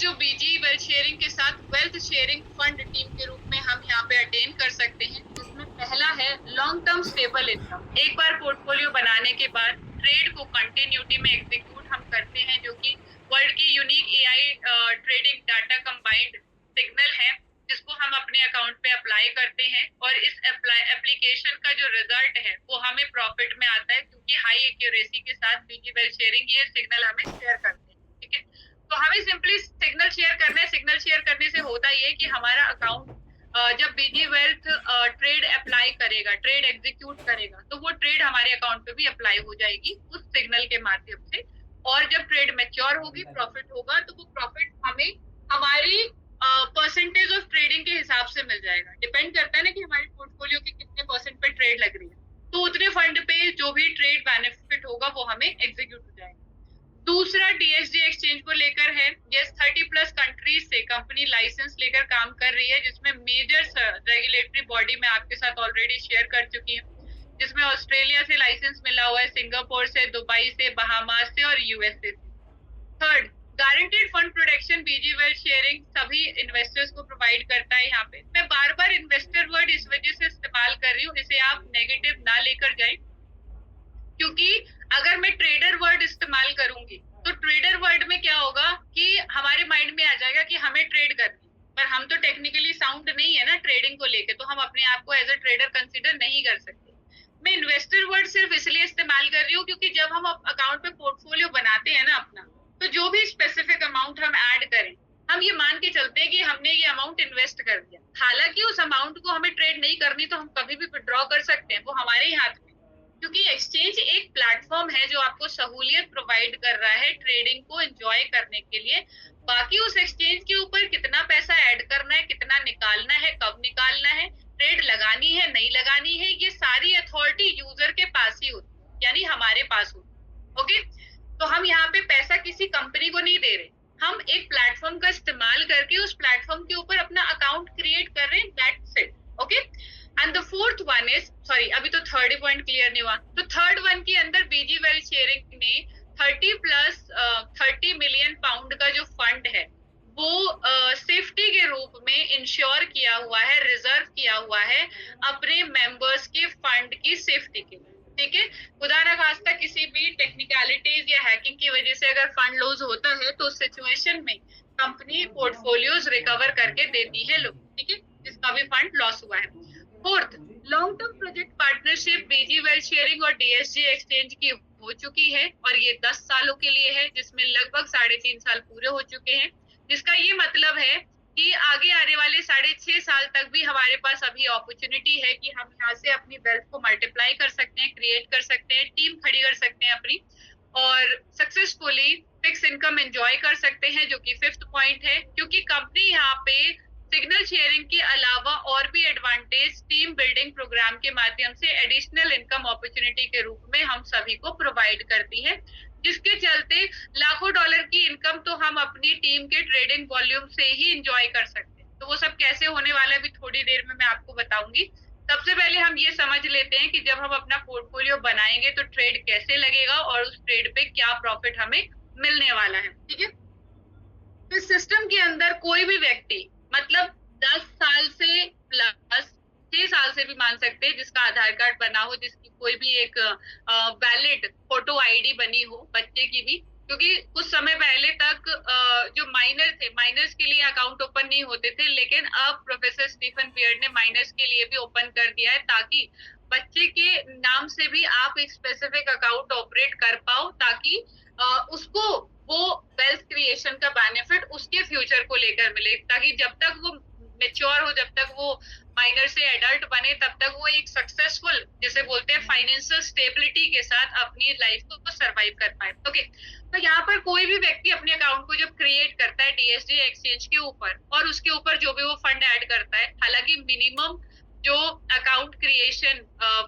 जो बीजी wealth sharing के साथ वेल्थ शेयरिंग फंड टीम के रूप में हम यहाँ पे अटेन कर सकते हैं, जिसमें पहला है लॉन्ग टर्म स्टेबल इनकम। एक बार पोर्टफोलियो बनाने के बाद ट्रेड को कंटिन्यूटी में एग्जीक्यूट हम करते हैं, जो कि वर्ल्ड की unique AI trading data combined signal है, जिसको हम अपने अकाउंट पे अप्लाई करते हैं। और इस एप्लीकेशन का जो रिजल्ट है वो हमें प्रॉफिट में आता है, क्योंकि हाई एक्यूरेसी के साथ बीजी वेल्थ शेयरिंग ये सिग्नल हमें शेयर करते हैं। ठीक है, तो हमें सिंपली सिग्नल शेयर करना है। सिग्नल शेयर करने से होता ये कि हमारा अकाउंट जब बीजी वेल्थ ट्रेड अप्लाई करेगा, ट्रेड एग्जीक्यूट करेगा, तो वो ट्रेड हमारे अकाउंट पे भी अप्लाई हो जाएगी उस सिग्नल के माध्यम से। और जब ट्रेड मैच्योर होगी, प्रॉफिट होगा, तो वो प्रॉफिट हमें हमारी परसेंटेज ऑफ ट्रेडिंग के हिसाब से मिल जाएगा। डिपेंड करता है ना कि हमारे पोर्टफोलियो के कितने परसेंट पे ट्रेड लग रही है, तो उतने फंड पे जो भी ट्रेड बेनिफिट होगा वो हमें एग्जीक्यूट हो जाएगा। दूसरा डीएसजी एक्सचेंज को लेकर है। यस, 30+ कंट्रीज से कंपनी लाइसेंस लेकर काम कर रही है, जिसमें मेजर रेगुलेटरी बॉडी मैं आपके साथ ऑलरेडी शेयर कर चुकी हूँ, जिसमें ऑस्ट्रेलिया से लाइसेंस मिला हुआ है, सिंगापुर से, दुबई से, बहामास से और यूएसए से। थर्ड, गारंटेड फंड प्रोटेक्शन बीजी वेल्थ शेयरिंग सभी इन्वेस्टर्स को प्रोवाइड करता है। यहाँ पे मैं बार बार इन्वेस्टर वर्ड इस वजह से इस्तेमाल कर रही हूँ, इसे आप नेगेटिव ना लेकर जाएं, क्योंकि अगर मैं ट्रेडर वर्ड इस्तेमाल करूंगी तो ट्रेडर वर्ड में क्या होगा कि हमारे माइंड में आ जाएगा कि हमें ट्रेड करनी, पर हम तो टेक्निकली साउंड नहीं है ना ट्रेडिंग को लेके, तो हम अपने आप को एज अ ट्रेडर कंसिडर नहीं कर सकते। मैं इन्वेस्टर वर्ड सिर्फ इसलिए इस्तेमाल कर रही हूँ क्योंकि जब हम अकाउंट पे पोर्टफोलियो बनाते हैं ना अपना, तो जो भी स्पेसिफिक अमाउंट हम ऐड करें, हम ये मान के चलते हैं कि हमने ये अमाउंट इन्वेस्ट कर दिया। हालांकि उस अमाउंट को हमें ट्रेड नहीं करनी, तो हम कभी भी विड्रॉ कर सकते हैं, वो हमारे ही हाथ में, क्योंकि एक्सचेंज एक प्लेटफॉर्म है जो आपको सहूलियत प्रोवाइड कर रहा है ट्रेडिंग को एंजॉय करने के लिए। बाकी उस एक्सचेंज के ऊपर कितना पैसा ऐड करना है, कितना निकालना है, कब निकालना है, ट्रेड लगानी है नहीं लगानी है, ये सारी अथॉरिटी यूजर के पास ही होती है, यानी हमारे पास होती। ओके, तो हम यहाँ पे पैसा किसी कंपनी को नहीं दे रहे, हम एक प्लेटफॉर्म का इस्तेमाल करके उस प्लेटफॉर्म के ऊपर अपना अकाउंट क्रिएट कर रहे हैं, that's it. Okay, and the fourth one is, sorry अभी तो थर्ड ही पॉइंट क्लियर नहीं हुआ, तो थर्ड वन के अंदर बीजी वेल्थ शेयरिंग ने 30 मिलियन पाउंड का जो फंड है वो सेफ्टी के रूप में इंश्योर किया हुआ है, रिजर्व किया हुआ है अपने मेंबर्स के फंड की सेफ्टी के लिए। ठीक है, खुदा न खास्ता किसी भी टेक्निकलिटीज या हैकिंग की वजह से अगर फंड लूज होता है तो उस सिचुएशन में कंपनी पोर्टफोलियोज रिकवर करके देती है लोग, ठीक है, जिसका भी फंड लॉस हुआ है। Fourth, long term project partnership BG wealth sharing और डीएसजी एक्सचेंज की हो चुकी है, और ये 10 सालों के लिए है, जिसमें लगभग 3.5 साल पूरे हो चुके हैं, जिसका ये मतलब है कि आगे आने वाले 6.5 साल तक भी हमारे पास अभी अपॉर्चुनिटी है कि हम यहाँ से अपनी वेल्थ को मल्टीप्लाई कर सकते हैं, क्रिएट कर सकते हैं, टीम खड़ी कर सकते हैं अपनी, और सक्सेसफुली फिक्स इनकम एंजॉय कर सकते हैं, जो कि 5th पॉइंट है। क्योंकि कंपनी यहाँ पे सिग्नल शेयरिंग के अलावा और भी एडवांटेज टीम बिल्डिंग प्रोग्राम के माध्यम से एडिशनल इनकम अपॉर्चुनिटी के रूप में हम सभी को प्रोवाइड करती है, जिसके चलते लाखों डॉलर की इनकम तो हम अपनी टीम के ट्रेडिंग वॉल्यूम से ही इंजॉय कर सकते हैं। तो वो सब कैसे होने वाला है भी थोड़ी देर में मैं आपको बताऊंगी। सबसे पहले हम ये समझ लेते हैं कि जब हम अपना पोर्टफोलियो बनाएंगे तो ट्रेड कैसे लगेगा और उस ट्रेड पे क्या प्रॉफिट हमें मिलने वाला है। ठीक है, तो इस सिस्टम के अंदर कोई भी व्यक्ति, मतलब 10 साल से प्लस 6 साल से भी मान सकते हैं, जिसका आधार कार्ड बना हो, जिसकी कोई भी एक वैलिड फोटो आईडी बनी हो, बच्चे की भी, क्योंकि कुछ समय पहले तक जो माइनर थे, माइनर्स के लिए अकाउंट ओपन नहीं होते थे, लेकिन अब प्रोफेसर स्टीफन बियर्ड ने माइनर्स के लिए भी ओपन कर दिया है, ताकि बच्चे के नाम से भी आप एक स्पेसिफिक अकाउंट ऑपरेट कर पाओ, ताकि उसको वो वेल्थ क्रिएशन का बेनिफिट उसके फ्यूचर को लेकर मिले, ताकि जब तक वो मेच्योर हो, जब तक वो माइनर से एडल्ट बने, तब तक वो एक सक्सेसफुल, जिसे बोलते हैं फाइनेंशियल स्टेबिलिटी के साथ अपनी लाइफ को सरवाइव कर पाए। ओके, तो यहाँ पर कोई भी व्यक्ति अपने अकाउंट को जब क्रिएट करता है डीएसजी एक्सचेंज के ऊपर, और उसके ऊपर जो भी वो फंड ऐड करता है, हालांकि मिनिमम जो अकाउंट क्रिएशन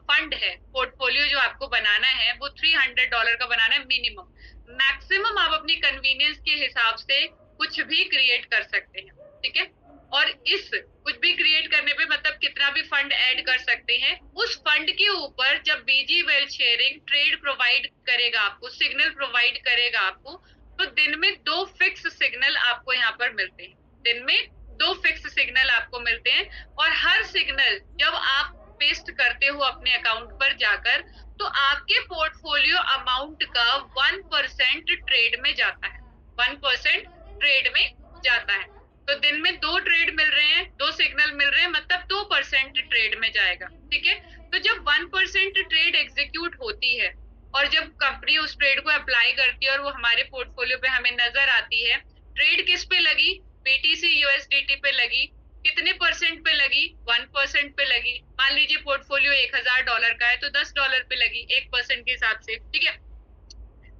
फंड है, पोर्टफोलियो जो आपको बनाना है वो $300 का बनाना है मिनिमम। मैक्सिमम आप अपनी कन्वीनियंस के हिसाब से कुछ भी क्रिएट कर सकते हैं। ठीक है, और इस कुछ भी क्रिएट करने पे मतलब कितना भी फंड ऐड कर सकते हैं। उस फंड के ऊपर जब बीजी वेल्थ शेयरिंग ट्रेड प्रोवाइड करेगा आपको, सिग्नल प्रोवाइड करेगा आपको, तो दिन में 2 फिक्स सिग्नल आपको यहाँ पर पर मिलते हैं। दिन में 2 फिक्स सिग्नल आपको मिलते हैं और हर सिग्नल जब आप पेस्ट करते हो अपने अकाउंट पर जाकर तो आपके पोर्टफोलियो अमाउंट का 1% ट्रेड में जाता है, 1% ट्रेड में जाता है। तो दिन में 2 ट्रेड मिल रहे हैं, 2 सिग्नल मिल रहे हैं, मतलब 2% ट्रेड में जाएगा। ठीक है, तो जब 1% ट्रेड एग्जीक्यूट होती है और जब कंपनी उस ट्रेड को अप्लाई करती है और वो हमारे पोर्टफोलियो पे हमें नजर आती है, ट्रेड किस पे लगी, बीटीसी यूएसडीटी पे लगी, कितने परसेंट पे लगी, 1% पे लगी। मान लीजिए पोर्टफोलियो $1000 का है तो $10 पे लगी 1% के हिसाब से। ठीक है,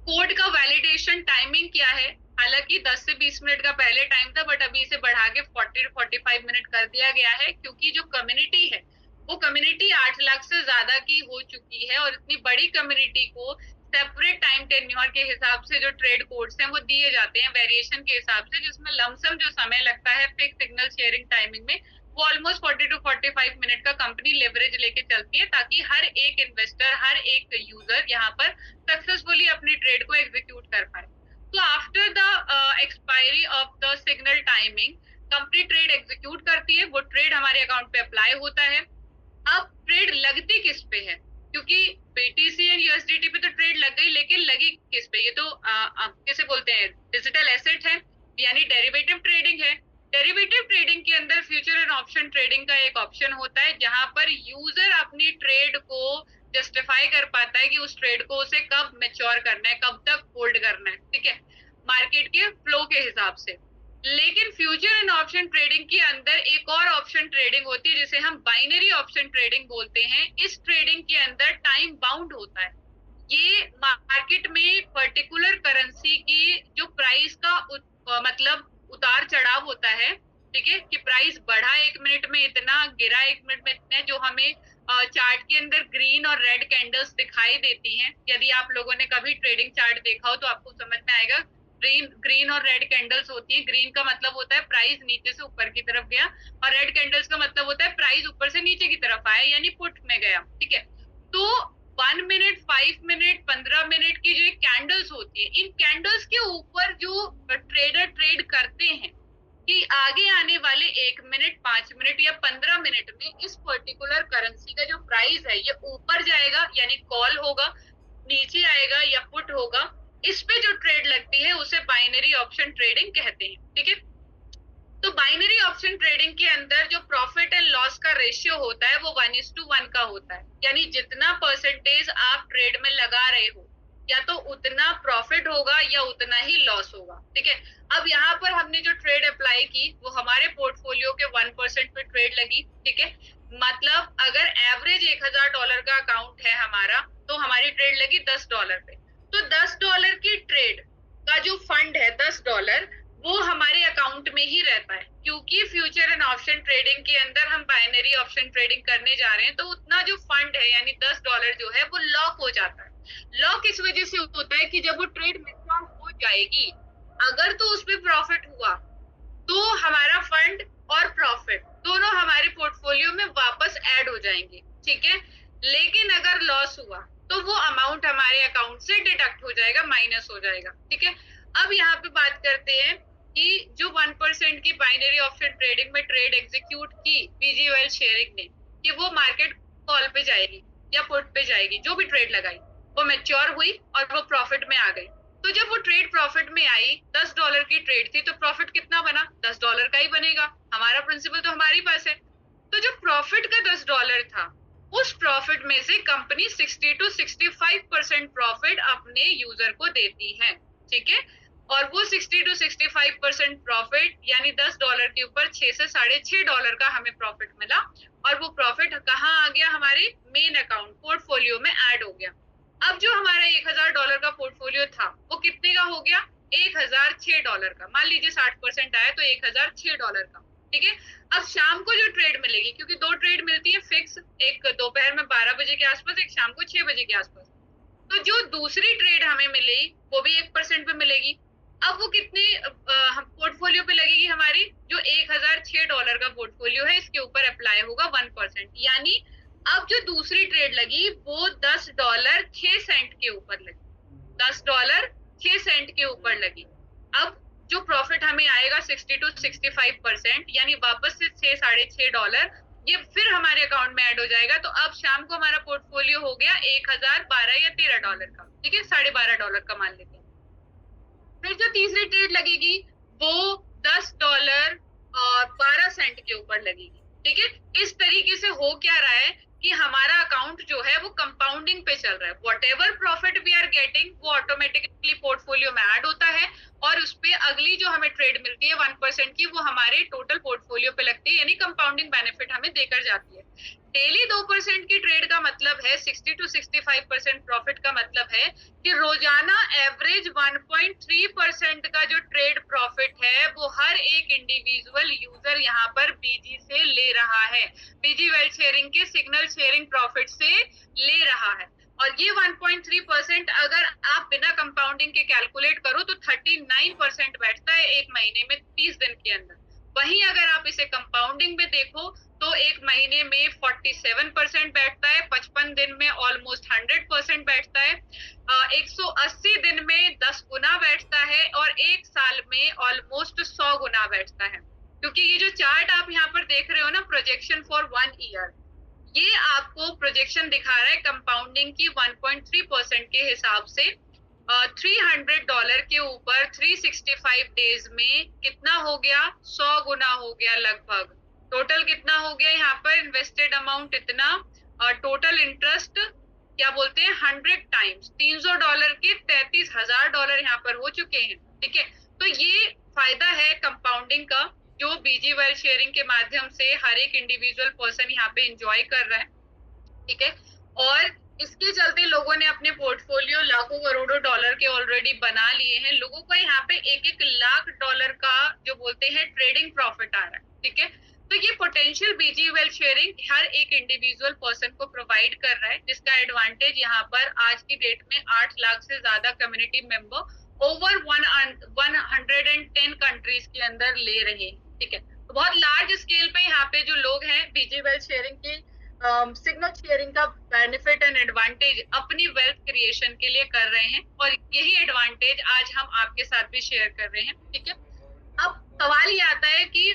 कोड का वैलिडेशन टाइमिंग क्या है, हालांकि 10 से 20 मिनट का पहले टाइम था बट अभी इसे बढ़ा के 40 45 मिनट कर दिया गया है, क्योंकि जो कम्युनिटी है वो कम्युनिटी 8 लाख से ज्यादा की हो चुकी है और इतनी बड़ी कम्युनिटी को सेपरेट टाइम टेन्योर के हिसाब से जो ट्रेड कोड्स हैं वो दिए जाते हैं वेरिएशन के हिसाब से, जिसमें लमसम जो समय लगता है फिक्स सिग्नल शेयरिंग टाइमिंग में वो ऑलमोस्ट 40 to 45 मिनट का कंपनी लेवरेज लेके चलती है, ताकि हर एक इन्वेस्टर, हर एक यूजर यहाँ पर सक्सेसफुली अपनी ट्रेड को एग्जीक्यूट कर पाए। तो after the expiry of the signal timing company trade execute करती है, वो ट्रेड हमारे अकाउंट पे अप्लाई होता है। अब ट्रेड लगती किस पे है, क्योंकि बीटीसी और यूएसडीटी पे तो ट्रेड लग गई, लेकिन लगी किस पे, ये तो कैसे बोलते हैं, डिजिटल एसेट है यानी डेरिवेटिव ट्रेडिंग है। डेरिवेटिव ट्रेडिंग के अंदर फ्यूचर एंड ऑप्शन ट्रेडिंग का एक ऑप्शन होता है जहां पर यूजर अपनी ट्रेड को जस्टिफाई कर पाता है कि उस ट्रेड को उसे कब मैच्योर करना है, कब तक होल्ड करना है। ठीक है, मार्केट के फ्लो के हिसाब से। लेकिन फ्यूचर एंड ऑप्शन ट्रेडिंग के अंदर एक और ऑप्शन ट्रेडिंग होती है जिसे हम बाइनरी ऑप्शन ट्रेडिंग बोलते हैं। इस ट्रेडिंग के अंदर टाइम बाउंड होता है। ये मार्केट में पर्टिकुलर करेंसी की जो प्राइस का मतलब उतार चढ़ाव होता है, ठीक है, कि प्राइस बढ़ा 1 मिनट में इतना, गिरा 1 मिनट में इतना, जो हमें चार्ट के अंदर ग्रीन और रेड कैंडल्स दिखाई देती हैं। यदि आप लोगों ने कभी ट्रेडिंग चार्ट देखा हो तो आपको समझ में आएगा। ग्रीन और रेड कैंडल्स होती हैं। ग्रीन का मतलब होता है प्राइस नीचे से ऊपर की तरफ गया और रेड कैंडल्स का मतलब होता है प्राइस ऊपर से नीचे की तरफ आया, यानी पुट में गया। ठीक है, तो 1 मिनट, 5 मिनट, 15 मिनट की जो कैंडल्स होती है, इन कैंडल्स के ऊपर जो ट्रेडर ट्रेड करते हैं कि आगे आने वाले 1 मिनट, 5 मिनट या 15 मिनट में इस पर्टिकुलर करेंसी का जो प्राइस है ये ऊपर जाएगा यानी कॉल होगा, नीचे आएगा या पुट होगा। इस पे जो ट्रेड लगती है उसे बाइनरी ऑप्शन ट्रेडिंग कहते हैं। ठीक है, तो बाइनरी ऑप्शन ट्रेडिंग के अंदर जो प्रॉफिट एंड लॉस का रेशियो होता है वो 1:1 का होता है, यानी जितना परसेंटेज आप ट्रेड में लगा रहे हो या तो उतना प्रॉफिट होगा या उतना ही लॉस होगा। ठीक है, अब यहाँ पर हमने जो ट्रेड अप्लाई की वो हमारे पोर्टफोलियो के 1% पे ट्रेड लगी। ठीक है, मतलब अगर एवरेज $1000 का अकाउंट है हमारा तो हमारी ट्रेड लगी $10 पे। तो $10 की ट्रेड का जो फंड है $10 वो हमारे अकाउंट में ही रहता है, क्योंकि फ्यूचर एंड ऑप्शन ट्रेडिंग के अंदर हम बाइनरी ऑप्शन ट्रेडिंग करने जा रहे हैं। तो उतना जो फंड है यानी $10 जो है वो लॉक हो जाता है। लॉक इस वजह से होता है कि जब वो ट्रेड मैच्योर हो जाएगी, अगर तो उसमें प्रॉफिट हुआ तो हमारा फंड और प्रॉफिट दोनों हमारे पोर्टफोलियो में वापस ऐड हो जाएंगे। ठीक है, लेकिन अगर लॉस हुआ तो वो अमाउंट हमारे अकाउंट से डिडक्ट हो जाएगा, माइनस हो जाएगा। ठीक है, अब यहाँ पे बात करते हैं कि जो 1% की बाइनरी ऑप्शन ट्रेडिंग में ट्रेड एग्जीक्यूट की पीजीओएल शेयरिंग ने, कि वो मार्केट कॉल पे जाएगी या पुट पे जाएगी, जो भी ट्रेड लगाई वो मैच्योर हुई और वो प्रॉफिट में आ गई। तो जब वो ट्रेड प्रॉफिट में आई, $10 की ट्रेड थी तो प्रॉफिट कितना बना, $10 का ही बनेगा। हमारा प्रिंसिपल तो हमारे पास है। तो जो प्रॉफिट का $10 था उस प्रॉफिट में से कंपनी 60 to 65% प्रॉफिट अपने यूजर को देती है। ठीक है, और वो 60 to 65% प्रॉफिट यानी $10 के ऊपर $6 से $6.5 का हमें प्रॉफिट मिला, और वो प्रॉफिट कहाँ आ गया, हमारे मेन अकाउंट पोर्टफोलियो में ऐड हो गया। अब जो हमारा $1000 का पोर्टफोलियो था वो कितने का हो गया, $1006 का। मान लीजिए 60% आया तो $1006 का। ठीक है, अब शाम को जो ट्रेड मिलेगी, क्योंकि 2 ट्रेड मिलती है फिक्स, एक दोपहर में 12 बजे के आसपास, एक शाम को 6 बजे के आसपास। तो जो दूसरी ट्रेड हमें मिलेगी वो भी 1% पे मिलेगी। अब वो कितने पोर्टफोलियो पे लगेगी हमारी, जो $1006 का पोर्टफोलियो है इसके ऊपर अप्लाई होगा 1%, यानी अब जो दूसरी ट्रेड लगी वो $10.06 के ऊपर लगी, $10.06 के ऊपर लगी। अब जो प्रॉफिट हमें आएगा 60 to 65%, यानी वापस से $6-6.5, ये फिर हमारे अकाउंट में ऐड हो जाएगा। तो अब शाम को हमारा पोर्टफोलियो हो गया 1012 या $13 का, ठीक है, $12.5 का मान लेते हैं। फिर जो तीसरी ट्रेड लगेगी वो $10 और 12 सेंट के ऊपर लगेगी, ठीक है। इस तरीके से हो क्या रहा है कि हमारा अकाउंट जो है वो कंपाउंडिंग पे चल रहा है। Whatever profit we are getting वो ऑटोमेटिकली पोर्टफोलियो में ऐड होता है, और उस पे अगली जो हमें ट्रेड मिलती है 1% की, वो हमारे टोटल पोर्टफोलियो पे लगती है, यानी कंपाउंडिंग बेनिफिट हमें देकर जाती है। डेली 2% की ट्रेड का मतलब है 60 to 65% प्रॉफिट का मतलब है कि रोजाना एवरेज 1.3% का जो ट्रेड प्रॉफिट है वो हर एक इंडिविजुअल यूजर यहाँ पर बीजी से ले रहा है, बीजी वेल्थ शेयरिंग के सिग्नल शेयरिंग प्रॉफिट से ले रहा है। और ये 1.3% अगर आप बिना कंपाउंडिंग के कैलकुलेट करो तो 39% बैठता है एक महीने में 30 दिन के अंदर। वहीं अगर आप इसे कंपाउंडिंग में देखो तो एक महीने में 47% बैठता है, 55 दिन में ऑलमोस्ट 100% बैठता है, 180 दिन में 10 गुना बैठता है, और एक साल में ऑलमोस्ट 100 गुना बैठता है। क्योंकि ये जो चार्ट आप यहाँ पर देख रहे हो ना, प्रोजेक्शन फॉर 1 ईयर, ये आपको प्रोजेक्शन दिखा रहा है कंपाउंडिंग की 1.3% के हिसाब से। $300 के ऊपर 365 डेज में कितना हो गया, 100 गुना हो गया लगभग। टोटल कितना हो गया यहाँ पर इन्वेस्टेड अमाउंट इतना, टोटल इंटरेस्ट क्या बोलते हैं 100 टाइम्स, $300 के $33,000 यहाँ पर हो चुके हैं, ठीक है। तो ये फायदा है कंपाउंडिंग का, जो बीजी वेल्थ शेयरिंग के माध्यम से हर एक इंडिविजुअल पर्सन यहाँ पे एंजॉय कर रहा है, ठीक है। और इसके चलते लोगों ने अपने पोर्टफोलियो लाखों करोड़ों डॉलर के ऑलरेडी बना लिए हैं। लोगों को यहाँ पे $1-1 लाख का जो बोलते हैं ट्रेडिंग प्रॉफिट आ रहा है, ठीक है। तो ये पोटेंशियल बीजी वेल्थ शेयरिंग हर एक इंडिविजुअल पर्सन को प्रोवाइड कर रहा है, जिसका एडवांटेज यहाँ पर आज की डेट में 8 लाख से ज्यादा कम्युनिटी मेंबर ओवर 110 कंट्रीज के अंदर ले रहे हैं, ठीक है। तो बहुत लार्ज स्केल पे यहाँ पे जो लोग हैं बीजी वेल्थ शेयरिंग की सिग्नल शेयरिंग का बेनिफिट एंड एडवांटेज अपनी वेल्थ क्रिएशन के लिए कर रहे हैं, और यही एडवांटेज आज हम आपके साथ भी शेयर कर रहे हैं, ठीक है। अब सवाल ये आता है कि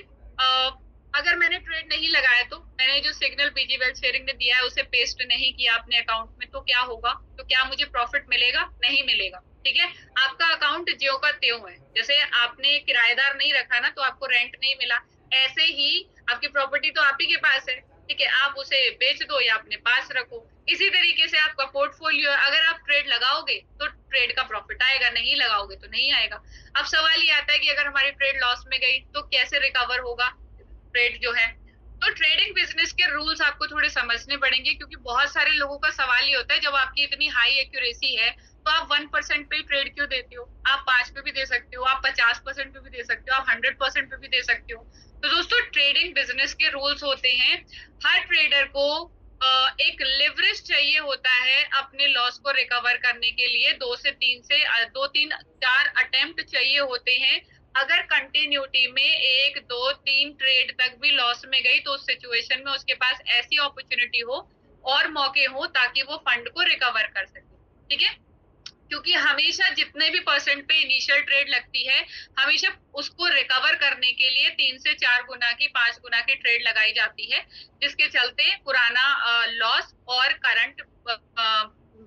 अगर मैंने ट्रेड नहीं लगाया, तो मैंने जो सिग्नल बीजी वेल्थ शेयरिंग ने दिया है उसे पेस्ट नहीं किया अपने अकाउंट में, तो क्या होगा, तो क्या मुझे प्रॉफिट मिलेगा, नहीं मिलेगा, ठीक है। आपका अकाउंट ज्यों का त्यों है। जैसे आपने किराएदार नहीं रखा ना, तो आपको रेंट नहीं मिला, ऐसे ही आपकी प्रॉपर्टी तो आप ही के पास है, ठीक है, आप उसे बेच दो या अपने पास रखो। इसी तरीके से आपका पोर्टफोलियो, अगर आप ट्रेड लगाओगे तो ट्रेड का प्रॉफिट आएगा, नहीं लगाओगे तो नहीं आएगा। अब सवाल ये आता है कि अगर हमारी ट्रेड लॉस में गई तो कैसे रिकवर होगा ट्रेड जो है। तो ट्रेडिंग बिजनेस के रूल्स आपको थोड़े समझने पड़ेंगे, क्योंकि बहुत सारे लोगों का सवाल ये होता है, जब आपकी इतनी हाई एक्यूरेसी है तो आप 1% पे ट्रेड क्यों देते हो, आप 5 पे भी दे सकते हो, आप 50% पे भी दे सकते हो, आप 100% पे भी दे सकते हो। तो दोस्तों ट्रेडिंग बिजनेस के रूल्स होते हैं, हर ट्रेडर को एक लिवरेज चाहिए होता है अपने लॉस को रिकवर करने के लिए, 2 3 4 अटेम्प्ट चाहिए होते हैं। अगर कंटिन्यूटी में 1 2 3 ट्रेड तक भी लॉस में गई तो उस सिचुएशन में उसके पास ऐसी अपॉर्चुनिटी हो और मौके हो ताकि वो फंड को रिकवर कर सके, ठीक है। क्योंकि हमेशा जितने भी परसेंट पे इनिशियल ट्रेड लगती है, हमेशा उसको रिकवर करने के लिए 3 से 4 गुना की 5 गुना की ट्रेड लगाई जाती है, जिसके चलते पुराना लॉस और करंट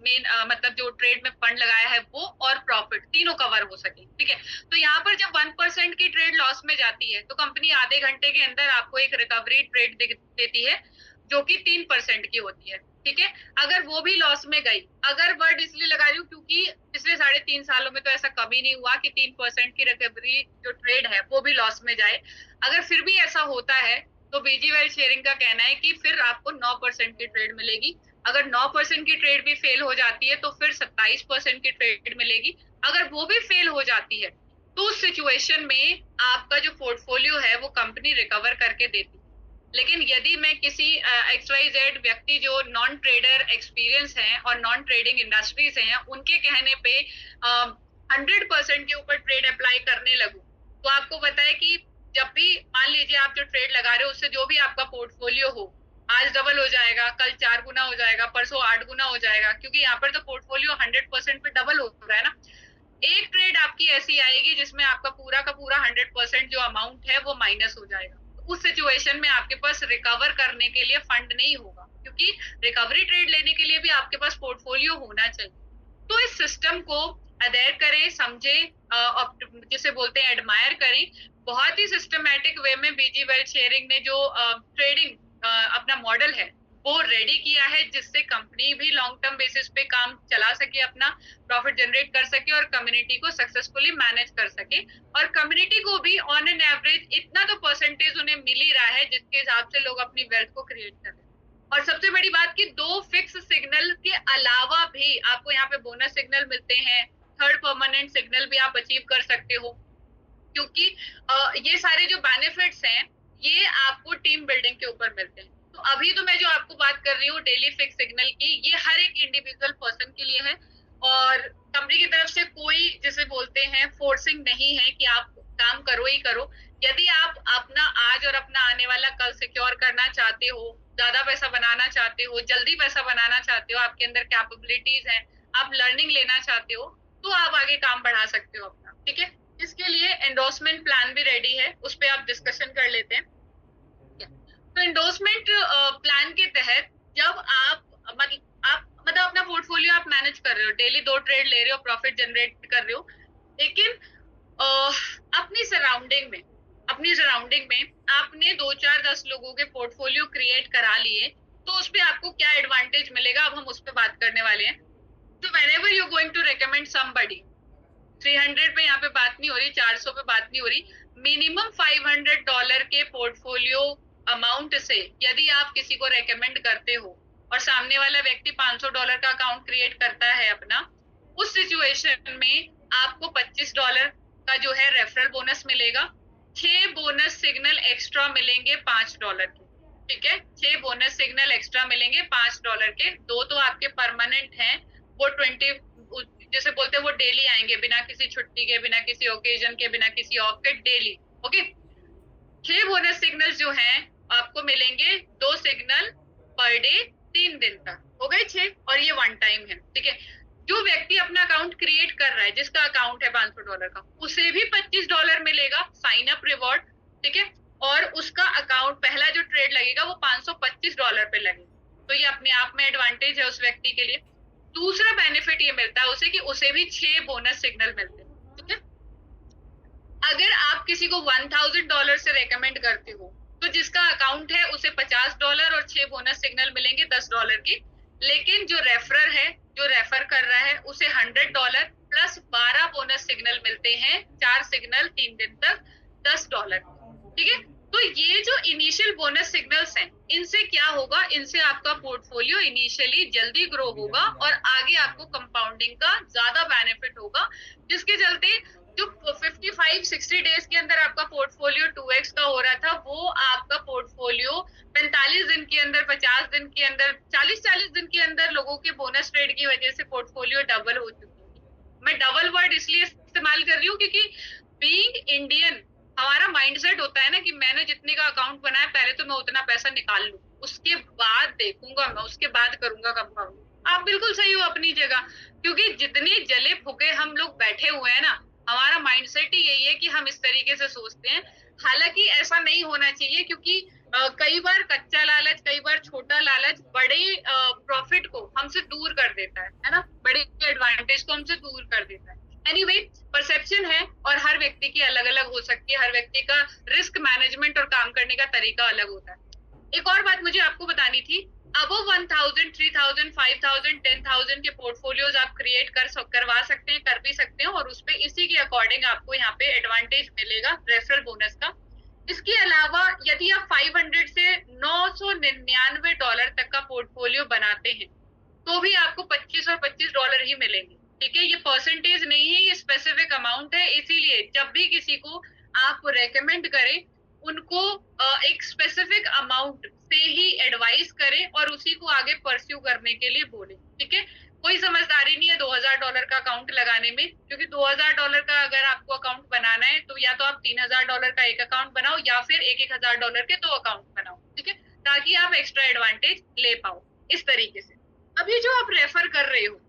मेन मतलब जो ट्रेड में फंड लगाया है वो और प्रॉफिट तीनों कवर हो सके, ठीक है। तो यहाँ पर जब 1% की ट्रेड लॉस में जाती है तो कंपनी आधे घंटे के अंदर आपको एक रिकवरी ट्रेड देती है जो कि 3% की होती है, ठीक है। अगर वो भी लॉस में गई, अगर वर्ड इसलिए लगा रही हूँ क्योंकि पिछले 3.5 सालों में तो ऐसा कभी नहीं हुआ कि 3% की रिकवरी जो ट्रेड है वो भी लॉस में जाए। अगर फिर भी ऐसा होता है तो बीजी वेल्थ शेयरिंग का कहना है कि फिर आपको 9% की ट्रेड मिलेगी। अगर 9% की ट्रेड भी फेल हो जाती है तो फिर 27% की ट्रेड मिलेगी। अगर वो भी फेल हो जाती है तो उस सिचुएशन में आपका जो पोर्टफोलियो है वो कंपनी रिकवर करके देती है। लेकिन यदि मैं किसी XYZ व्यक्ति जो नॉन ट्रेडर एक्सपीरियंस हैं और नॉन ट्रेडिंग इंडस्ट्री से हैं, उनके कहने पे 100% के ऊपर ट्रेड अप्लाई करने लगूं, तो आपको पता है कि जब भी मान लीजिए आप जो ट्रेड लगा रहे हो उससे जो भी आपका पोर्टफोलियो हो, आज डबल हो जाएगा, कल 4 गुना हो जाएगा, परसों 8 गुना हो जाएगा, क्योंकि यहाँ पर तो पोर्टफोलियो 100% पे डबल हो रहा है ना। एक ट्रेड आपकी ऐसी आएगी जिसमें आपका पूरा का 100% जो अमाउंट है वो माइनस हो जाएगा। उस सिचुएशन में आपके पास रिकवर करने के लिए फंड नहीं होगा, क्योंकि रिकवरी ट्रेड लेने के लिए भी आपके पास पोर्टफोलियो होना चाहिए। तो इस सिस्टम को अडेयर करें, समझें, जिसे बोलते हैं एडमायर करें। बहुत ही सिस्टमैटिक वे में बीजी वेल्थ शेयरिंग ने जो ट्रेडिंग अपना मॉडल है वो रेडी किया है, जिससे कंपनी भी लॉन्ग टर्म बेसिस पे काम चला सके, अपना प्रॉफिट जनरेट कर सके और कम्युनिटी को सक्सेसफुली मैनेज कर सके। और कम्युनिटी को भी ऑन एन एवरेज इतना तो परसेंटेज उन्हें मिल ही रहा है जिसके हिसाब से लोग अपनी वेल्थ को क्रिएट कर रहे हैं। और सबसे बड़ी बात कि 2 फिक्स सिग्नल के अलावा भी आपको यहाँ पे बोनस सिग्नल मिलते हैं, थर्ड परमानेंट सिग्नल भी आप अचीव कर सकते हो, क्योंकि ये सारे जो बेनिफिट्स हैं ये आपको टीम बिल्डिंग के ऊपर मिलते हैं। तो अभी तो मैं जो आपको बात कर रही हूँ डेली फिक्स सिग्नल की, ये हर एक इंडिविजुअल पर्सन के लिए है और कंपनी की तरफ से कोई जिसे बोलते हैं फोर्सिंग नहीं है कि आप काम करो ही करो। यदि आप अपना आज और अपना आने वाला कल सिक्योर करना चाहते हो, ज्यादा पैसा बनाना चाहते हो, जल्दी पैसा बनाना चाहते हो, आपके अंदर कैपेबिलिटीज हैं, आप लर्निंग लेना चाहते हो, तो आप आगे काम बढ़ा सकते हो अपना। ठीक है, इसके लिए एंडोर्समेंट प्लान भी रेडी है, उस पर आप डिस्कशन कर लेते हैं। तो एंडोर्समेंट प्लान के तहत जब आप मतलब अपना पोर्टफोलियो आप मैनेज कर रहे हो, डेली 2 ट्रेड ले रहे हो, प्रॉफिट जनरेट कर रहे हो, लेकिन अपनी सराउंडिंग में आपने 2 4 10 लोगों के पोर्टफोलियो क्रिएट करा लिए, तो उस पे आपको क्या एडवांटेज मिलेगा, अब हम उस पे बात करने वाले हैं। तो whenever you're going to recommend somebody, 300 पे यहाँ पे बात नहीं हो रही, 400 पे बात नहीं हो रही, मिनिमम $500 के पोर्टफोलियो अमाउंट से यदि आप किसी को रेकमेंड करते हो और सामने वाला व्यक्ति $500 का अकाउंट क्रिएट करता है अपना, उस सिचुएशन में आपको $25 का जो है रेफरल बोनस मिलेगा, 6 बोनस सिग्नल एक्स्ट्रा मिलेंगे $5 के। ठीक है, 6 बोनस सिग्नल एक्स्ट्रा मिलेंगे $5 के। 2 तो आपके परमानेंट हैं, वो 20 जैसे बोलते हैं वो डेली आएंगे, बिना किसी छुट्टी के, बिना किसी ओकेजन के, बिना किसी ऑफ के, डेली। ओके, 6 बोनस सिग्नल जो हैं आपको मिलेंगे, 2 सिग्नल पर डे 3 दिन तक, हो गए 6, और ये 1 टाइम है। ठीक है, जो व्यक्ति अपना अकाउंट क्रिएट कर रहा है, जिसका अकाउंट है $500 का, उसे भी $25 मिलेगा साइन अप रिवॉर्ड। ठीक है, और उसका अकाउंट पहला जो ट्रेड लगेगा वो $525 पे लगेगा। तो ये अपने आप में एडवांटेज है उस व्यक्ति के लिए। दूसरा बेनिफिट ये मिलता है उसे कि उसे भी 6 बोनस सिग्नल मिलते हैं। ठीक है, अगर आप किसी को $1000 से रेकमेंड करते हो, तो जिसका अकाउंट है उसे $50 और 6 बोनस सिग्नल मिलेंगे $10 के। लेकिन जो रेफरर है, जो रेफर कर रहा है, उसे $100 प्लस 12 बोनस सिग्नल मिलते हैं, 4 सिग्नल 3 दिन तक $10। ठीक है, तो ये जो इनिशियल बोनस सिग्नल्स हैं, इनसे क्या होगा, इनसे आपका पोर्टफोलियो इनिशियली जल्दी ग्रो होगा और आगे आपको कंपाउंडिंग का ज्यादा बेनिफिट होगा, जिसके चलते जो 55-60 डेज के अंदर आपका पोर्टफोलियो 2x का हो रहा था, वो आपका पोर्टफोलियो 45 दिन के अंदर, 50 दिन के अंदर, 40-40 दिन के अंदर लोगों के बोनस ट्रेड की वजह से पोर्टफोलियो डबल हो चुकी है। मैं डबल वर्ड इसलिए इस्तेमाल कर रही हूँ क्योंकि बीइंग इंडियन हमारा माइंडसेट होता है ना कि मैंने जितने का अकाउंट बनाया, पहले तो मैं उतना पैसा निकाल लूं, उसके बाद देखूंगा, मैं उसके बाद करूंगा कंपाउंड। आप बिल्कुल सही हो अपनी जगह, क्योंकि जितने जले फुके हम लोग बैठे हुए हैं ना, हमारा माइंडसेट ही यही है कि हम इस तरीके से सोचते हैं। हालांकि ऐसा नहीं होना चाहिए, क्योंकि कई बार कच्चा लालच, कई बार छोटा लालच बड़े प्रॉफिट को हमसे दूर कर देता है ना, बड़े एडवांटेज को हमसे दूर कर देता है। एनीवे, परसेप्शन है और हर व्यक्ति की अलग अलग हो सकती है, हर व्यक्ति का रिस्क मैनेजमेंट और काम करने का तरीका अलग होता है। एक और बात मुझे आपको बतानी थी, अबव 1000, 3000, 5000, 10000 के पोर्टफोलियोज आप क्रिएट करवा सकते हैं, कर भी सकते हैं, और उसपे इसी के अकॉर्डिंग आपको यहाँ पे एडवांटेज मिलेगा रेफरल बोनस का। इसके अलावा यदि आप 500 से $999 तक का पोर्टफोलियो बनाते हैं, तो भी आपको 25 और $25 ही मिलेंगे। ठीक है, ये परसेंटेज नहीं है, ये स्पेसिफिक अमाउंट है। इसीलिए जब भी किसी को आप रेकमेंड करें, उनको एक स्पेसिफिक अमाउंट से ही एडवाइस करें और उसी को आगे परस्यू करने के लिए बोलें। ठीक है, कोई समझदारी नहीं है $2000 का अकाउंट लगाने में, क्योंकि $2000 का अगर आपको अकाउंट बनाना है तो या तो आप $3000 का एक अकाउंट बनाओ या फिर $1000 के 2 अकाउंट बनाओ। ठीक है, ताकि आप एक्स्ट्रा एडवांटेज ले पाओ। इस तरीके से अभी जो आप रेफर कर रहे हो,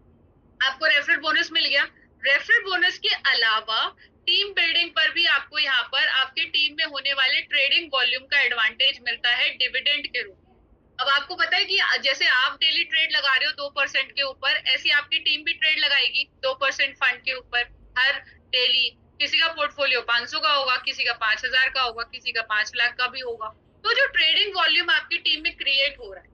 आपको रेफरल बोनस मिल गया। रेफरल बोनस के अलावा टीम बिल्डिंग पर भी आपको यहाँ पर आपके टीम में होने वाले ट्रेडिंग वॉल्यूम का एडवांटेज मिलता है डिविडेंड के रूप में। अब आपको पता है कि जैसे आप डेली ट्रेड लगा रहे हो 2% के ऊपर, ऐसी आपकी टीम भी ट्रेड लगाएगी 2% फंड के ऊपर हर डेली। किसी का पोर्टफोलियो 500 का होगा, किसी का 5000 का होगा, किसी का 5 लाख का भी होगा। तो जो ट्रेडिंग वॉल्यूम आपकी टीम में क्रिएट हो रहा है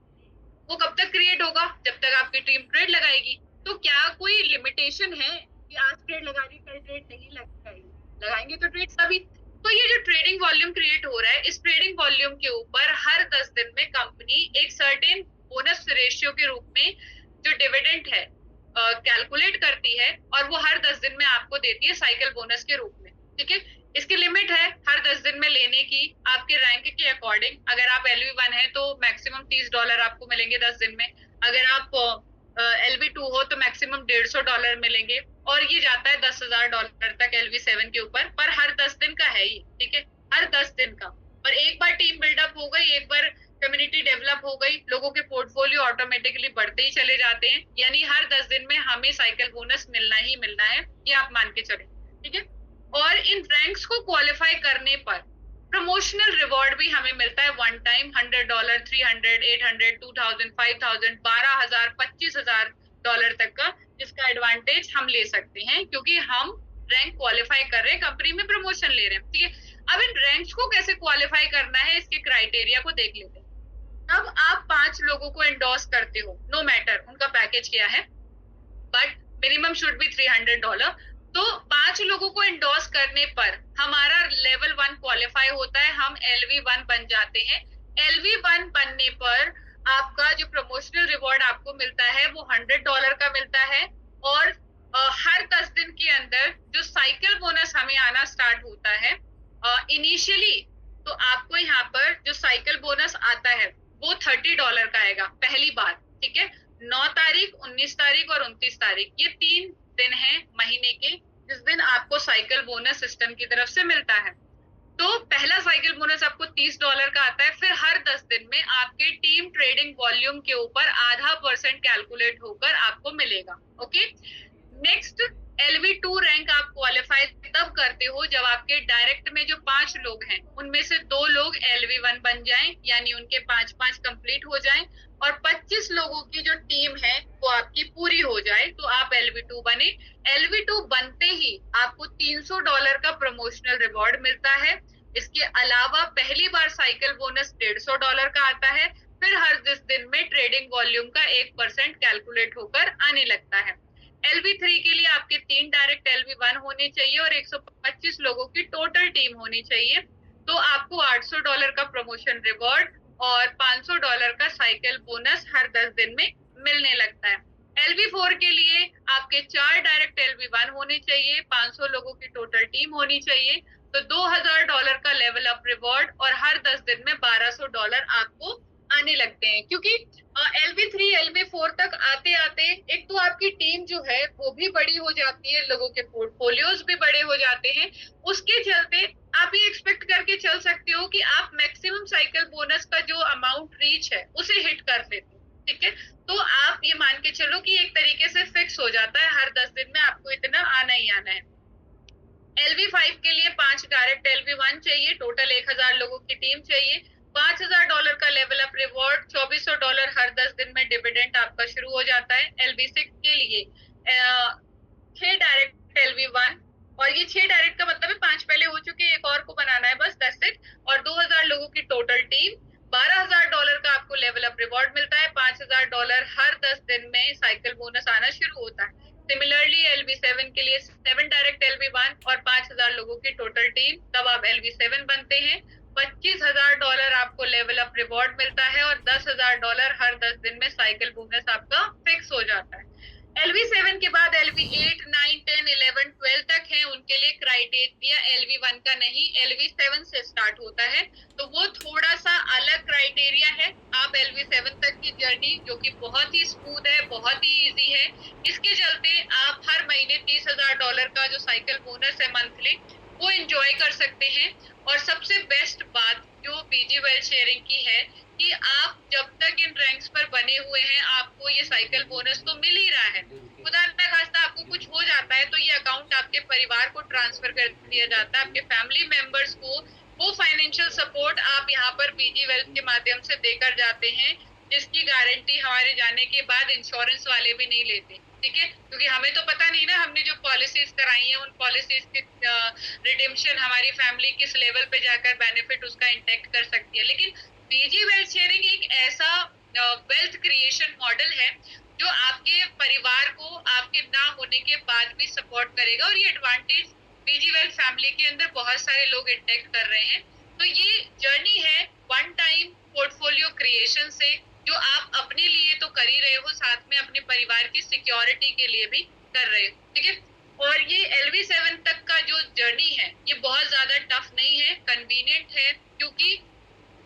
वो कब तक क्रिएट होगा? जब तक आपकी टीम ट्रेड लगाएगी। तो क्या कोई लिमिटेशन है कि आज ट्रेड लगा रही कल ट्रेड नहीं लगाएगी? लगाएंगे तो ट्रेड सभी। तो ये जो ट्रेडिंग वॉल्यूम क्रिएट हो रहा है, इस ट्रेडिंग वॉल्यूम के ऊपर हर 10 दिन में कंपनी एक सर्टेन बोनस रेशियो के रूप में जो डिविडेंड है कैलकुलेट करती है और वो हर 10 दिन में आपको देती है साइकिल बोनस के रूप में। ठीक है, इसकी लिमिट है हर 10 दिन में लेने की आपके रैंक के अकॉर्डिंग। अगर आप LV1 है तो मैक्सिमम $30 आपको मिलेंगे 10 दिन में। अगर आप LV2 हो तो मैक्सिमम $150 मिलेंगे, और ये जाता है $10,000 तक LV7 के ऊपर। पर हर 10 दिन का है ये, ठीक है, हर 10 दिन का। और एक बार टीम बिल्डअप हो गई, एक बार कम्युनिटी डेवलप हो गई, लोगों के पोर्टफोलियो ऑटोमेटिकली बढ़ते ही चले जाते हैं। यानी हर 10 दिन में हमें साइकिल बोनस मिलना ही मिलना है, ये आप मान के चले। ठीक है, और इन रैंक्स को क्वालिफाई करने पर प्रमोशनल रिवॉर्ड भी हमें मिलता है वन टाइम $100, $300, $800, $2,000, $5,000, $12,000, $25,000 तक का, जिसका एडवांटेज हम ले सकते हैं क्योंकि हम रैंक क्वालिफाई कर रहे हैं, कंपनी में प्रमोशन ले रहे हैं। ठीक है, अब इन रैंक्स को कैसे क्वालिफाई करना है इसके क्राइटेरिया को देख लेते हैं। अब आप 5 लोगों को एंडोर्स करते हो, नो मैटर उनका पैकेज क्या है, बट मिनिमम शुड बी $300। तो 5 लोगों को एंडोर्स करने पर हमारा लेवल 1 क्वालिफाई होता है, हम LV1 बन जाते हैं। LV1 बनने पर आपका जो प्रमोशनल रिवॉर्ड आपको मिलता है वो $100 का मिलता है। और हर 10 दिन के अंदर जो साइकिल बोनस हमें आना स्टार्ट होता है इनिशियली, तो आपको यहाँ पर जो साइकिल बोनस आता है वो $30 का आएगा पहली बार। ठीक है, 9 तारीख, 19 तारीख और 29 तारीख, ये 3 दिन है महीने के जिस दिन आपको साइकिल बोनस सिस्टम की तरफ से मिलता है। तो पहला साइकिल बोनस आपको $30 का आता है। फिर हर 10 दिन में आपके टीम ट्रेडिंग वॉल्यूम के ऊपर आधा % कैलकुलेट होकर आपको मिलेगा। ओके, नेक्स्ट LV2 रैंक आप क्वालिफाई तब करते हो जब आपके डायरेक्ट में जो 5 लोग हैं उनमें से 2 लोग LV1 बन जाएं, यानी उनके 5-5 कंप्लीट हो जाएं, और 25 लोगों की जो टीम है वो आपकी पूरी हो जाए तो आप LV2 बने। LV2 बनते ही आपको $300 का प्रमोशनल रिवॉर्ड मिलता है। इसके अलावा पहली बार साइकिल बोनस $150 का आता है। फिर हर 10 दिन में ट्रेडिंग वॉल्यूम का 1% कैलकुलेट होकर आने लगता है। LV3 के लिए आपके 3 डायरेक्ट LV1 होने चाहिए और 125 लोगों की टोटल टीम होनी चाहिए। तो आपको $800 का प्रमोशन रिवॉर्ड और $500 का साइकिल बोनस हर 10 दिन में मिलने लगता है। LV4 के लिए आपके 4 डायरेक्ट LV1 होने चाहिए, 500 लोगों की टोटल टीम होनी चाहिए, तो $2,000 का लेवल अप रिवॉर्ड और हर 10 दिन में $1,200 आपको आने लगते हैं। क्योंकि LV3 LV4 तक आते आते एक तो आपकी टीम जो है वो भी बड़ी हो जाती है, लोगों के पोर्टफोलियोज भी बड़े हो जाते हैं। उसके चलते आप ये एक्सपेक्ट करके चल सकते हो कि आप मैक्सिमम साइकिल बोनस का जो अमाउंट रीच है उसे हिट कर लेते हो। ठीक है, तो आप ये मान के चलो कि एक तरीके से फिक्स हो जाता है, हर 10 दिन में आपको इतना आना ही आना है। LV5 के लिए 5 डायरेक्ट LV1 चाहिए, टोटल 1000 लोगों की टीम चाहिए, $5,000 का लेवल अप रिवॉर्ड, $2400 हर 10 दिन में डिविडेंड आपका शुरू हो जाता है। LV6 के लिए 6 डायरेक्ट LV1, और ये 6 डायरेक्ट का मतलब है 5 पहले हो चुके, एक और को बनाना है बस, 10 से, और 2000 लोगों की टोटल टीम। $12,000 का आपको लेवल अप रिवॉर्ड मिलता है, $5,000 हर 10 दिन में साइकिल बोनस आना शुरू होता है। सिमिलरली LV7 के लिए 7 डायरेक्ट LV1 और 5000 लोगों की टोटल टीम, तब आप LV7 बनते हैं। $25,000 आपको लेवल अप रिवॉर्ड मिलता है और $10,000 हर 10 दिन में साइकिल बोनस आपका फिक्स हो जाता है। LV7 के बाद LV8, 9, 10, 11, 12 तक है, उनके लिए क्राइटेरिया LV1 का नहीं LV7 से स्टार्ट होता है, तो वो थोड़ा सा अलग क्राइटेरिया है। आप LV7 तक की जर्नी जो कि बहुत ही स्मूथ है, बहुत ही इजी है, इसके चलते आप हर महीने $30,000 का जो साइकिल बोनस है मंथली वो एंजॉय कर सकते हैं। और सबसे बेस्ट बात जो बीजी वेल्थ शेयरिंग की है कि आप जब तक इन रैंक्स पर बने हुए हैं आपको ये साइकिल बोनस तो मिल ही रहा है। खुदा न खास्ता आपको कुछ हो जाता है तो ये अकाउंट आपके परिवार को ट्रांसफर कर दिया जाता है, आपके फैमिली मेंबर्स को वो फाइनेंशियल सपोर्ट आप यहाँ पर बीजी वेल्थ के माध्यम से देकर जाते हैं, जिसकी गारंटी हमारे जाने के बाद इंश्योरेंस वाले भी नहीं लेते। ठीक है, क्योंकि हमें तो पता नहीं ना हमने जो पॉलिसीज कराई है उन पॉलिसीज की रिडेम्पशन हमारी फैमिली किस लेवल पे जाकर बेनिफिट उसका इंटेक्ट कर सकती है। लेकिन बीजी वेल्थ शेयरिंग एक ऐसा वेल्थ क्रिएशन मॉडल है जो आपके परिवार को आपके ना होने के बाद भी सपोर्ट करेगा, और ये एडवांटेज बीजी वेल्थ फैमिली के अंदर बहुत सारे लोग इंटेक्ट कर रहे हैं। तो ये जर्नी है वन टाइम पोर्टफोलियो क्रिएशन से, जो आप अपने लिए तो कर ही रहे हो, साथ में अपने परिवार की सिक्योरिटी के लिए भी कर रहे हो। ठीक है, और ये LV7 तक का जो जर्नी है ये बहुत ज्यादा टफ नहीं है, कन्वीनियंट है, क्योंकि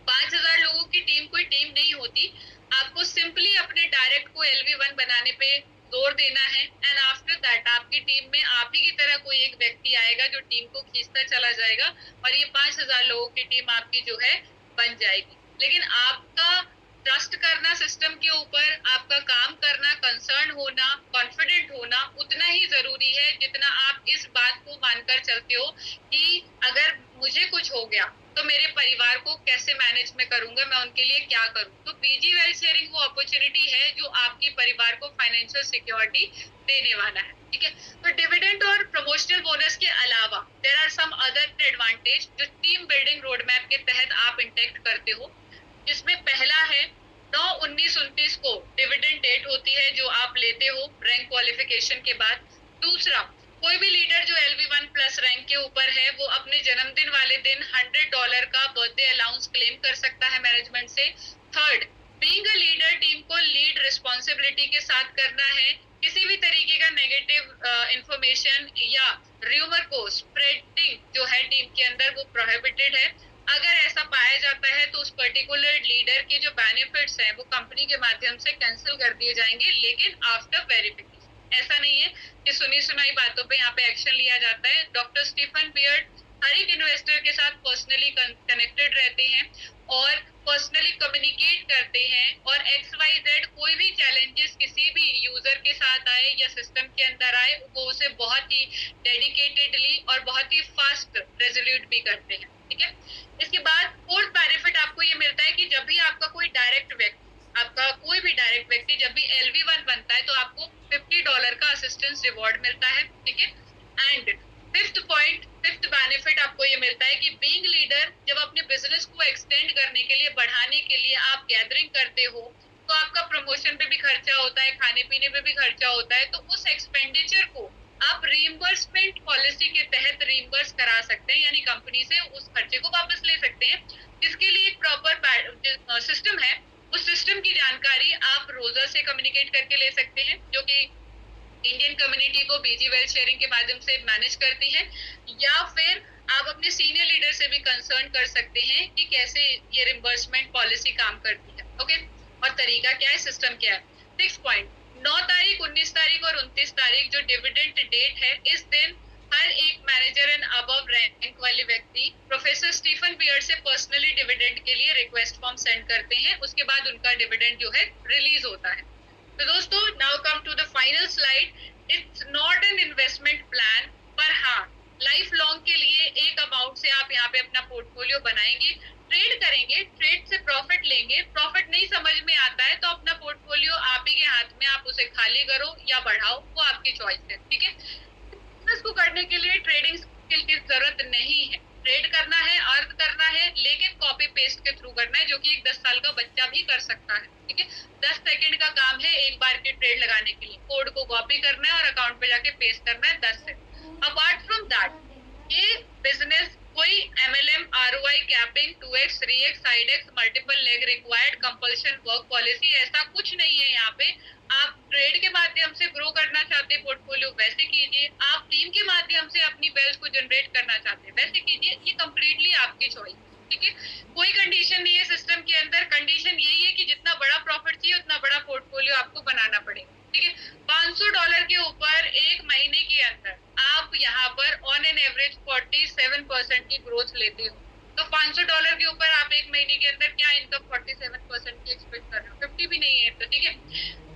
5,000 लोगों की टीम कोई टीम नहीं होती। आपको सिंपली अपने डायरेक्ट को LV1 बनाने पे जोर देना है, एंड आफ्टर दैट आपकी टीम में आप ही की तरह कोई एक व्यक्ति आएगा जो टीम को खींचता चला जाएगा, और ये 5,000 लोगों की टीम आपकी जो है बन जाएगी। लेकिन आपका ट्रस्ट करना सिस्टम के ऊपर, आपका काम करना, कंसर्न होना, कॉन्फिडेंट होना उतना ही जरूरी है जितना आप इस बात को मानकर चलते हो कि अगर मुझे कुछ हो गया तो मेरे परिवार को कैसे मैनेज में करूंगा, मैं उनके लिए क्या करूं। तो बीजी वेल्थ शेयरिंग वो अपॉर्चुनिटी है जो आपकी परिवार को फाइनेंशियल सिक्योरिटी देने वाला है। ठीक है, तो डिविडेंड और प्रमोशनल बोनस के अलावा there are some other advantage जो टीम बिल्डिंग रोड मैप के तहत आप इंटेक्ट करते हो, जिसमें पहला है 9/19/29 को डिविडेंड डेट होती है जो आप लेते हो रैंक क्वालिफिकेशन के बाद। दूसरा, कोई भी लीडर जो LV1 प्लस रैंक के ऊपर है वो अपने जन्मदिन वाले दिन $100 का बर्थडे अलाउंस क्लेम कर सकता है मैनेजमेंट से। Third, being a leader team को लीड रिस्पॉन्सिबिलिटी के साथ करना है, किसी भी तरीके का नेगेटिव इंफॉर्मेशन या र्यूमर को स्प्रेडिंग जो है टीम के अंदर वो प्रोहिबिटेड है। अगर ऐसा पाया जाता है तो उस पर्टिकुलर लीडर के जो बेनिफिट्स हैं वो कंपनी के माध्यम से कैंसिल कर दिए जाएंगे, लेकिन आफ्टर वेरिफिकेशन। ऐसा नहीं है कि सुनी सुनाई बातों पे यहाँ पे एक्शन लिया जाता है। डॉक्टर स्टीफन बियर्ड हर एक इन्वेस्टर के साथ पर्सनली कनेक्टेड रहते हैं और पर्सनली कम्युनिकेट करते हैं, और XYZ कोई भी चैलेंजेस किसी भी यूजर के साथ आए या सिस्टम के अंदर आए वो उसे बहुत ही डेडिकेटेडली और बहुत ही फास्ट रेजोल्यूट भी करते हैं। ठीक है, इसके बाद फोर्थ बेनिफिट आपको ये मिलता है कि जब भी आपका कोई डायरेक्ट व्यक्ति, आपका कोई भी डायरेक्ट व्यक्ति जब भी LV1 बनता है तो आपको $50 का असिस्टेंस रिवॉर्ड मिलता है। ठीक है, एंड फिफ्थ बेनिफिट आपको ये मिलता है कि बीइंग लीडर जब अपने बिजनेस को एक्सटेंड करने के लिए, बढ़ाने के लिए आप गैदरिंग करते हो तो आपका प्रमोशन पे भी खर्चा होता है, खाने पीने पे भी खर्चा होता है, तो उस एक्सपेंडिचर को आप रीइंबर्समेंट पॉलिसी के तहत रीइंबर्स करा सकते हैं, यानी कंपनी से उस खर्चे को वापस ले सकते हैं, जिसके लिए एक प्रॉपर सिस्टम है। उस सिस्टम की जानकारी आप रोजा से कम्युनिकेट करके ले सकते हैं, जो कि इंडियन कम्युनिटी को बीजी वेल्थ शेयरिंग के माध्यम से मैनेज करती है, या फिर आप अपने सीनियर लीडर से भी कंसर्न कर सकते हैं कि कैसे ये रिम्बर्समेंट पॉलिसी काम करती है। ओके, और तरीका क्या है, सिस्टम क्या है। 6 पॉइंट, 9 तारीख, 19 तारीख और 29 तारीख जो डिविडेंड डेट है, इस दिन हर एक मैनेजर एंड अबव रैंक वाले व्यक्ति प्रोफेसर स्टीफन बियर्ड से पर्सनली डिविडेंड के लिए रिक्वेस्ट फॉर्म सेंड करते हैं, उसके बाद उनका डिविडेंड जो है रिलीज होता है। तो दोस्तों, now come to the final slide. It's not an investment plan, पर हाँ लाइफ लॉन्ग के लिए एक अमाउंट से आप यहाँ पे अपना पोर्टफोलियो बनाएंगे, ट्रेड करेंगे, ट्रेड से प्रॉफिट लेंगे, प्रॉफिट नहीं समझ में आता है तो अपना पोर्टफोलियो आप ही के हाथ में, आप उसे खाली करो या बढ़ाओ, वो आपकी चॉइस है। ठीक है, बिजनेस को करने के लिए ट्रेडिंग स्किल की जरूरत नहीं है, ट्रेड करना है, अर्न करना है, लेकिन कॉपी पेस्ट के थ्रू करना है, जो कि एक 10 साल का बच्चा भी कर सकता है। ठीक है, 10 सेकंड का काम है एक बार की ट्रेड लगाने के लिए, कोड को कॉपी करना है और अकाउंट पे जाके पेस्ट करना है 10 सेकंड। अपार्ट फ्रॉम दैट ये बिजनेस कोई MLM, ROI, capping, 2x, 3x, side x, multiple leg required, compulsion work policy, ऐसा कुछ नहीं है यहाँ पे। आप ट्रेड के माध्यम से ग्रो करना चाहते हैं पोर्टफोलियो, वैसे कीजिए। आप टीम के माध्यम से अपनी वेल्थ को जनरेट करना चाहते हैं, वैसे कीजिए। ये कम्प्लीटली आपकी चॉइस। ठीक है, कोई कंडीशन नहीं है सिस्टम के अंदर, कंडीशन यही है कि जितना बड़ा प्रॉफिट चाहिए उतना बड़ा पोर्टफोलियो आपको बनाना पड़ेगा। ठीक है, $500 के ऊपर एक महीने के अंदर आप यहाँ पर ऑन एन एवरेज 47% की ग्रोथ लेते हो। तो $500 के ऊपर आप एक महीने के अंदर क्या इनकम 47% की एक्सपेक्ट कर रहे हो, 50 भी नहीं है तो ठीक है।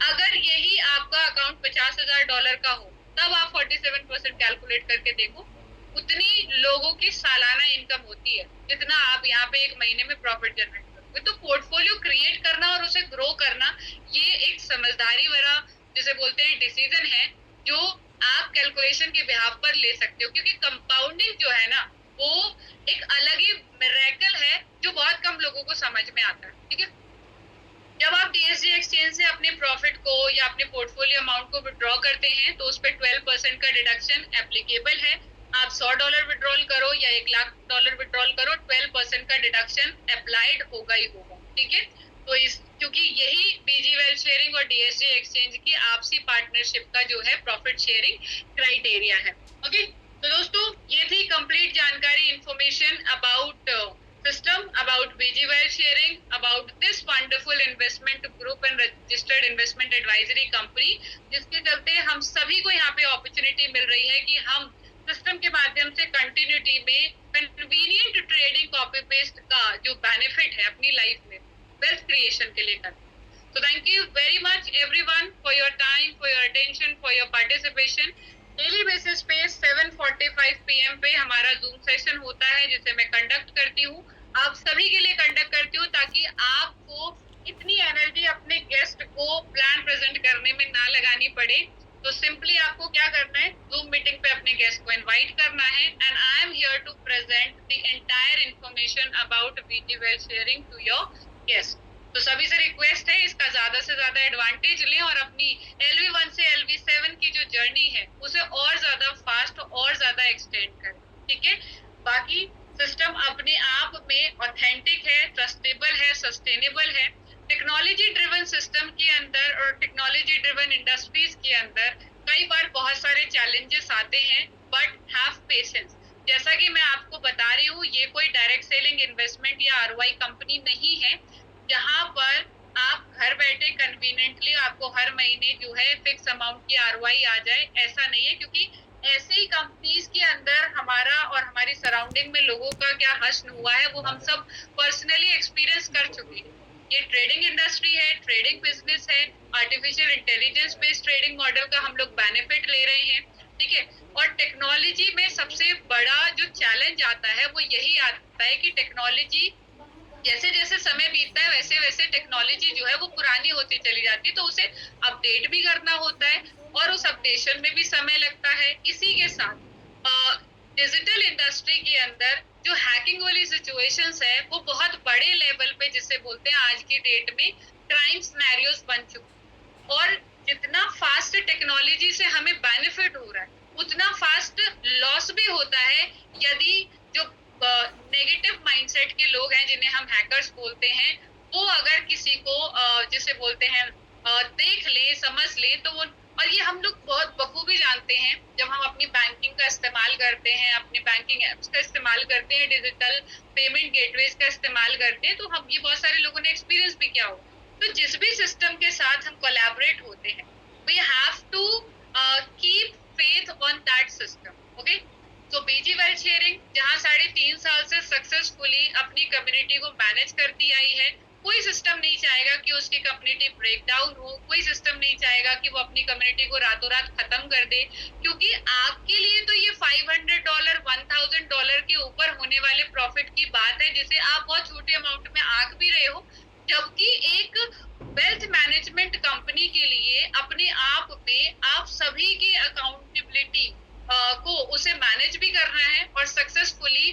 अगर यही आपका अकाउंट $50,000 का हो तब आप 47% कैलकुलेट करके देखो, उतनी लोगों की सालाना इनकम होती है जितना आप यहाँ पे एक महीने में प्रॉफिट जनरेट करोगे। तो पोर्टफोलियो क्रिएट करना और उसे ग्रो करना ये एक समझदारी भरा जिसे बोलते हैं डिसीजन है जो आप कैलकुलेशन के बिहाफ पर ले सकते हो, क्योंकि कंपाउंडिंग जो है ना वो एक अलग ही मिरेकल है जो बहुत कम लोगों को समझ में आता है। ठीक है, जब आप DSG एक्सचेंज से अपने प्रॉफिट को या अपने पोर्टफोलियो अमाउंट को विड्रॉ करते हैं तो उस पर 12% का डिडक्शन एप्लीकेबल है। आप $100 विड्रॉल करो या $1,00,000 विड्रॉल करो, 12% का डिडक्शन अप्लाइड होगा ही होगा। ठीक है, तो इस क्योंकि यही बीजी वेल्थ शेयरिंग और DSG एक्सचेंज की आपसी पार्टनरशिप का जो है प्रॉफिट शेयरिंग क्राइटेरिया है। ओके, तो दोस्तों ये थी कंप्लीट जानकारी, information about system, about BG Wealth Sharing, about this wonderful investment group and registered investment advisory company, जिसके चलते हम सभी को यहाँ पे अपॉर्चुनिटी मिल रही है कि हम सिस्टम के माध्यम से कंटिन्यूटी में कन्वीनियंट ट्रेडिंग कॉपी पेस्ट का जो बेनिफिट है अपनी लाइफ में वेल्थ क्रिएशन के लिए करते हैं। So thank you very much everyone for your time, for your attention, for your participation. Daily basis पे 7:45 PM पे हमारा जूम सेशन होता है जिसे मैं कंडक्ट करती हूँ, आप सभी के लिए कंडक्ट करती हूँ ताकि आपको इतनी एनर्जी अपने गेस्ट को प्लान प्रेजेंट करने में ना लगानी पड़े। तो सिंपली आपको क्या करना है, जूम मीटिंग पे अपने गेस्ट को इनवाइट करना है and I am here to present the entire information about BG wealth sharing to your guest. तो सभी से रिक्वेस्ट है इसका ज्यादा से ज्यादा एडवांटेज लें और अपनी LV1 से LV7 की जो जर्नी है उसे और ज्यादा फास्ट और ज्यादा एक्सटेंड करें। ठीक है, बाकी सिस्टम अपने आप में ऑथेंटिक है, ट्रस्टेबल है, सस्टेनेबल है। टेक्नोलॉजी ड्रिवन सिस्टम के अंदर और टेक्नोलॉजी ड्रिवन इंडस्ट्रीज के अंदर कई बार बहुत सारे चैलेंजेस आते हैं, बट हैव पेशेंस। जैसा कि मैं आपको बता रही हूँ, ये कोई डायरेक्ट सेलिंग इन्वेस्टमेंट या ROI कंपनी नहीं है जहां पर आप घर बैठे कन्वीनियंटली आपको हर महीने जो है फिक्स अमाउंट की ROI आ जाए, ऐसा नहीं है। क्योंकि ऐसे ही कंपनीज के अंदर हमारा और हमारी सराउंडिंग में लोगों का क्या हश्र हुआ है वो हम सब पर्सनली एक्सपीरियंस कर चुके हैं। ये ट्रेडिंग इंडस्ट्री है, ट्रेडिंग बिजनेस है, artificial intelligence based trading model का हम लोग बेनिफिट ले रहे हैं। ठीक है, और टेक्नोलॉजी में सबसे बड़ा जो चैलेंज आता है वो यही आता है कि टेक्नोलॉजी जैसे जैसे समय बीतता है वैसे वैसे टेक्नोलॉजी जो है वो पुरानी होती चली जाती है, तो उसे अपडेट भी करना होता है और उस अपडेशन में भी समय लगता है। इसी के साथ डिजिटल इंडस्ट्री के अंदर जो हैकिंग वाली सिचुएशंस है वो बहुत बड़े लेवल पे जिसे बोलते हैं आज की डेट में क्राइम सिनेरियोस बन चुके, और जितना फास्ट टेक्नोलॉजी से हमें बेनिफिट हो रहा है उतना फास्ट लॉस भी होता है यदि जो नेगेटिव माइंडसेट के लोग हैं जिन्हें हम हैकर्स बोलते हैं वो अगर किसी को जिसे बोलते हैं देख ले समझ ले तो वो, और ये हम लोग बहुत बखूबी जानते हैं जब हम अपनी बैंकिंग का इस्तेमाल करते हैं, अपने बैंकिंग एप्स का इस्तेमाल करते हैं, डिजिटल पेमेंट गेटवेज का इस्तेमाल करते हैं, तो हम ये बहुत सारे लोगों ने एक्सपीरियंस भी किया हो। तो जिस भी सिस्टम के साथ हम कोलैबोरेट होते हैं we have to keep faith on that system. Okay, तो बीजी वेल्थ शेयरिंग जहां 3.5 साल से सक्सेसफुली अपनी कम्युनिटी को मैनेज करती आई है, कोई सिस्टम नहीं चाहेगा कि उसकी कम्युनिटी ब्रेक डाउन हो, कोई सिस्टम नहीं चाहेगा कि वो अपनी कम्युनिटी को रातों रात खत्म कर दे। क्योंकि आपके लिए तो ये $500 $1,000 के ऊपर होने वाले प्रॉफिट की बात है जिसे आप बहुत छोटे अमाउंट में आंक भी रहे हो, जबकि एक वेल्थ मैनेजमेंट कंपनी के लिए अपने आप में आप सभी की अकाउंटेबिलिटी को उसे मैनेज भी करना है और सक्सेसफुली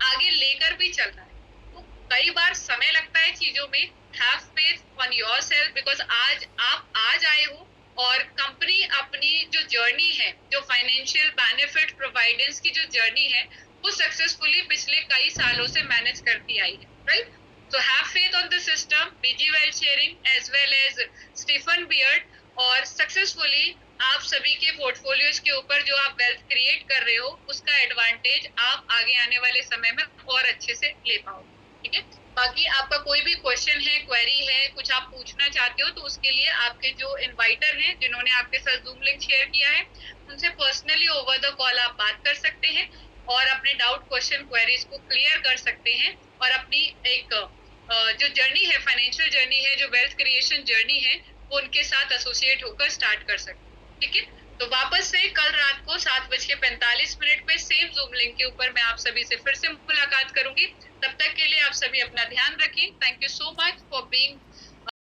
आगे लेकर भी चलना है। तो कई बार समय लगता है चीजों में। Have faith on yourself because आज आप आज आए हो और कंपनी अपनी जो जर्नी है, जो फाइनेंशियल बेनिफिट प्रोवाइडेंस की जो जर्नी है वो सक्सेसफुली पिछले कई सालों से मैनेज करती आई है, right? So have faith on the system, BG Wealth Sharing as well as Stephen Beard, और सक्सेसफुली आप सभी के पोर्टफोलियोज के ऊपर जो आप वेल्थ क्रिएट कर रहे हो उसका एडवांटेज आप आगे आने वाले समय में और अच्छे से ले पाओ। ठीक है, बाकी आपका कोई भी क्वेश्चन है, क्वेरी है, कुछ आप पूछना चाहते हो तो उसके लिए आपके जो इन्वाइटर हैं जिन्होंने आपके साथ जूम लिंक शेयर किया है उनसे पर्सनली ओवर द कॉल आप बात कर सकते हैं। और अपने डाउट क्वेश्चन क्वेरीज को क्लियर कर सकते हैं और अपनी एक जो जर्नी है, फाइनेंशियल जर्नी है, जो वेल्थ क्रिएशन जर्नी है, वो उनके साथ एसोसिएट होकर स्टार्ट कर सकते हैं। ठीक है, तो वापस से कल रात को 7:45 पे सेम जूम लिंक के ऊपर मैं आप सभी से फिर से मुलाकात करूंगी। तब तक के लिए आप सभी अपना ध्यान रखें। Thank you so much for being